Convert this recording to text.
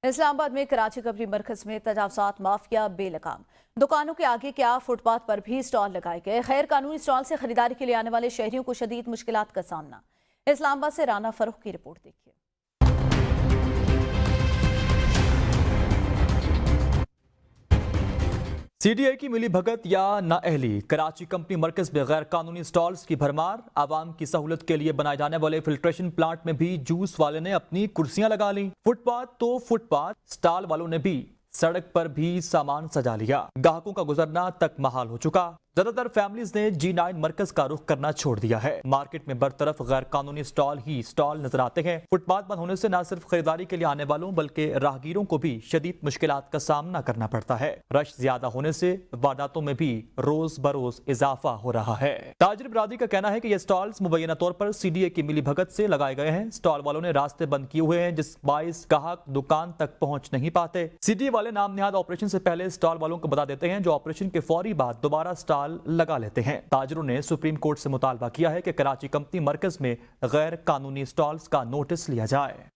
इस्लामाबाद में कराची कपड़ी मरकज में तजावजात माफिया बेलगाम। दुकानों के आगे क्या फुटपाथ पर भी स्टॉल लगाए गए। गैर कानूनी स्टॉल से खरीदारी के लिए आने वाले शहरियों को शदीद मुश्किलात का सामना। इस्लामाबाद से राना फरूख की रिपोर्ट देखिए। सीडीए की मिली भगत या नाअहली। कराची कंपनी मरकज में गैर कानूनी स्टॉल्स की भरमार। आवाम की सहूलत के लिए बनाए जाने वाले फिल्ट्रेशन प्लांट में भी जूस वाले ने अपनी कुर्सियां लगा ली। फुटपाथ तो फुटपाथ, स्टॉल वालों ने भी सड़क पर भी सामान सजा लिया। ग्राहकों का गुजरना तक महाल हो चुका। ज्यादातर फैमिलीज ने G9 मरकज का रुख करना छोड़ दिया है। मार्केट में बरतरफ गैर कानूनी स्टॉल ही स्टॉल नजर आते हैं। फुटपाथ बंद होने से न सिर्फ खरीदारी के लिए आने वालों बल्कि राहगीरों को भी शदीद मुश्किलात का सामना करना पड़ता है। रश ज्यादा होने से वारदातों में भी रोज बरोज इजाफा हो रहा है। ताजिर बरादरी का कहना है कि ये स्टॉल्स मुबैना तौर पर CDA की मिली भगत से लगाए गए हैं। स्टॉल वालों ने रास्ते बंद किए हुए हैं जिस बाइस ग्राहक दुकान तक पहुंच नहीं पाते। CDA वाले नाम निहाद ऑपरेशन से पहले स्टॉल वालों को बता देते हैं, जो ऑपरेशन के फौरी बाद दोबारा स्टॉल लगा लेते हैं। ताजिरों ने सुप्रीम कोर्ट से मुतालबा किया है कि कराची कंपनी मरकज में गैर कानूनी स्टॉल्स का नोटिस लिया जाए।